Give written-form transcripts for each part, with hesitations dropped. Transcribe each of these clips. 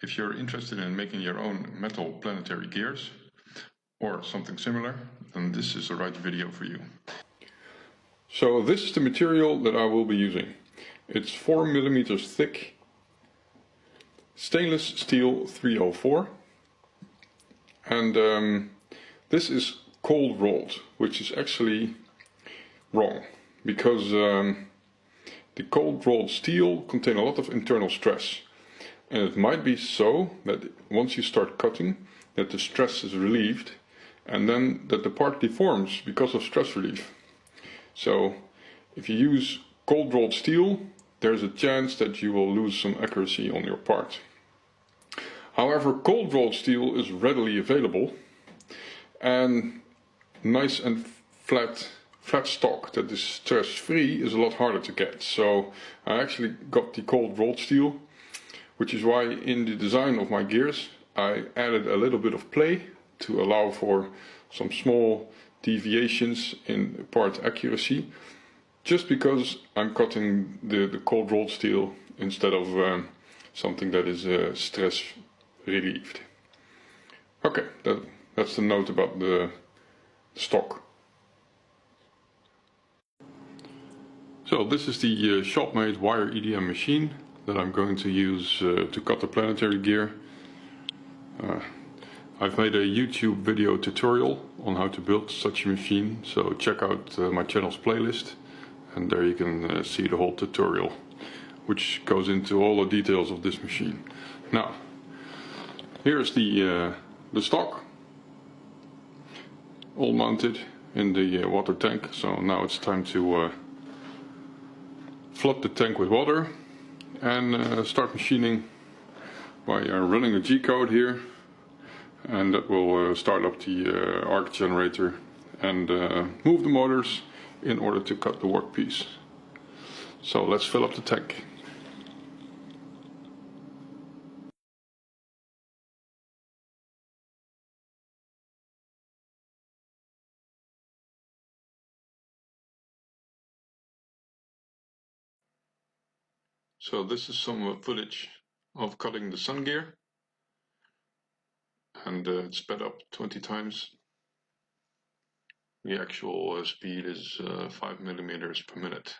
If you're interested in making your own metal planetary gears or something similar, then this is the right video for you. So this is the material that I will be using. It's 4 millimeters thick stainless steel 304, and this is cold rolled, which is actually wrong, because the cold rolled steel contains a lot of internal stress, and it might be so that once you start cutting that the stress is relieved and then that the part deforms because of stress relief. So if you use cold rolled steel, there's a chance that you will lose some accuracy on your part. However, cold rolled steel is readily available, and nice and flat stock that is stress free is a lot harder to get. So I actually got the cold rolled steel, which is why in the design of my gears I added a little bit of play to allow for some small deviations in part accuracy, just because I'm cutting the cold rolled steel instead of something that is stress relieved. Okay, that's the note about the stock. So this is the shop-made wire EDM machine that I'm going to use to cut the planetary gear. I've made a YouTube video tutorial on how to build such a machine, so check out my channel's playlist, and there you can see the whole tutorial, which goes into all the details of this machine. Now, here's the stock, all mounted in the water tank. So now it's time to flood the tank with water and start machining by running a G-code here, and that will start up the arc generator and move the motors in order to cut the workpiece. So let's fill up the tank. So this is some footage of cutting the sun gear, and it's sped up 20 times. The actual speed is 5 millimeters per minute.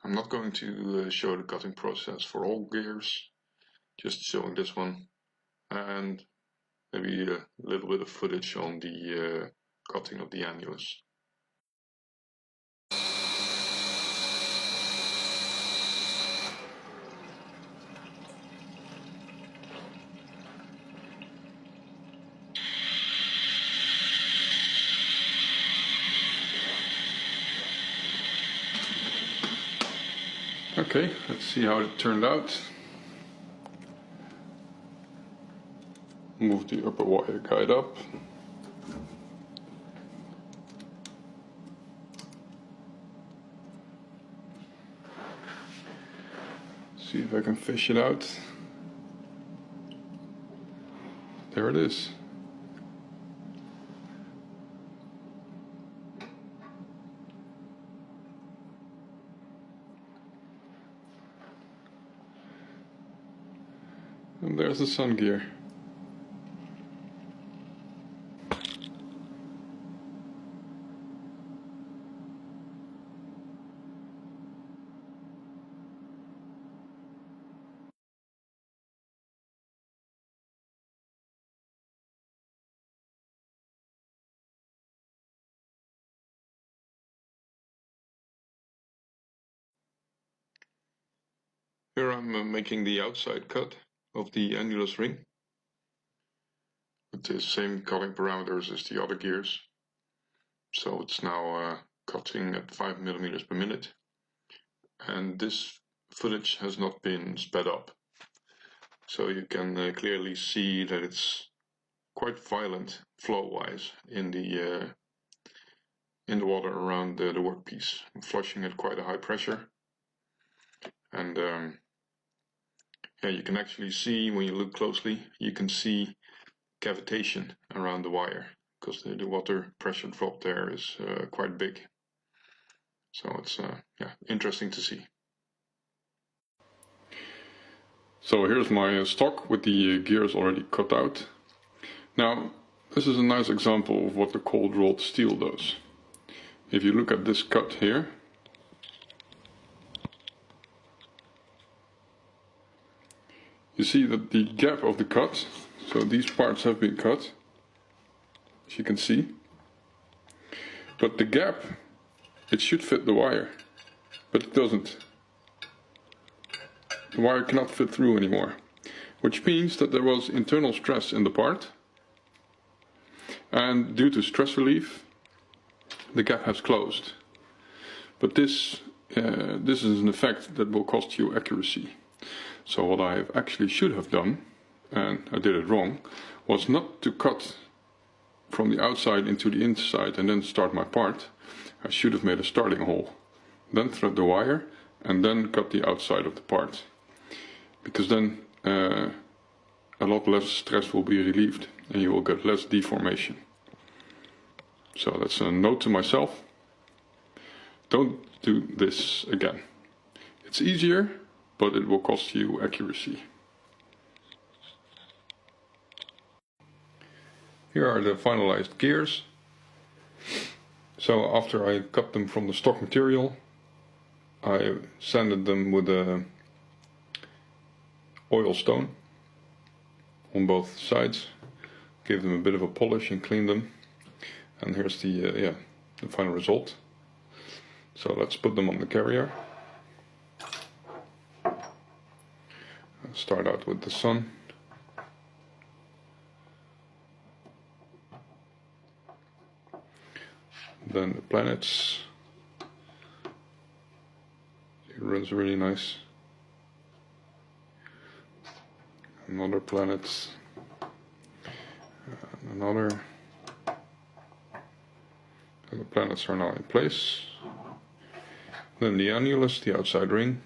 I'm not going to show the cutting process for all gears, just showing this one, and maybe a little bit of footage on the cutting of the annulus. Okay, let's see how it turned out. Move the upper wire guide up. See if I can fish it out. There it is. And there's the sun gear. Here I'm making the outside cut of the annulus ring with the same cutting parameters as the other gears. So it's now cutting at 5 millimeters per minute, and this footage has not been sped up, so you can clearly see that it's quite violent flow-wise in the water around the workpiece. I'm flushing at quite a high pressure, and yeah, you can actually see, when you look closely, you can see cavitation around the wire, because the water pressure drop there is quite big. So it's yeah, interesting to see. So here's my stock with the gears already cut out. Now, this is a nice example of what the cold rolled steel does. If you look at this cut here, you see that the gap of the cut, so these parts have been cut, as you can see, but the gap, it should fit the wire, but it doesn't. The wire cannot fit through anymore, which means that there was internal stress in the part, and due to stress relief, the gap has closed. But this is an effect that will cost you accuracy. So what I actually should have done, and I did it wrong, was not to cut from the outside into the inside and then start my part. I should have made a starting hole, then thread the wire, and then cut the outside of the part. Because then a lot less stress will be relieved and you will get less deformation. So that's a note to myself. Don't do this again. It's easier, but it will cost you accuracy. Here are the finalized gears. So after I cut them from the stock material, I sanded them with a oil stone on both sides, gave them a bit of a polish and cleaned them, and here's the final result. So let's put them on the carrier. Start out with the sun. Then the planets. It runs really nice. Another planet. And another. And the planets are now in place. Then the annulus, the outside ring.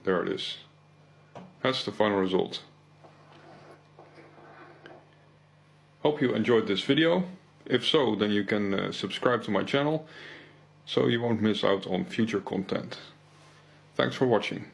There it is. That's the final result. Hope you enjoyed this video. If so, then you can subscribe to my channel so you won't miss out on future content. Thanks for watching.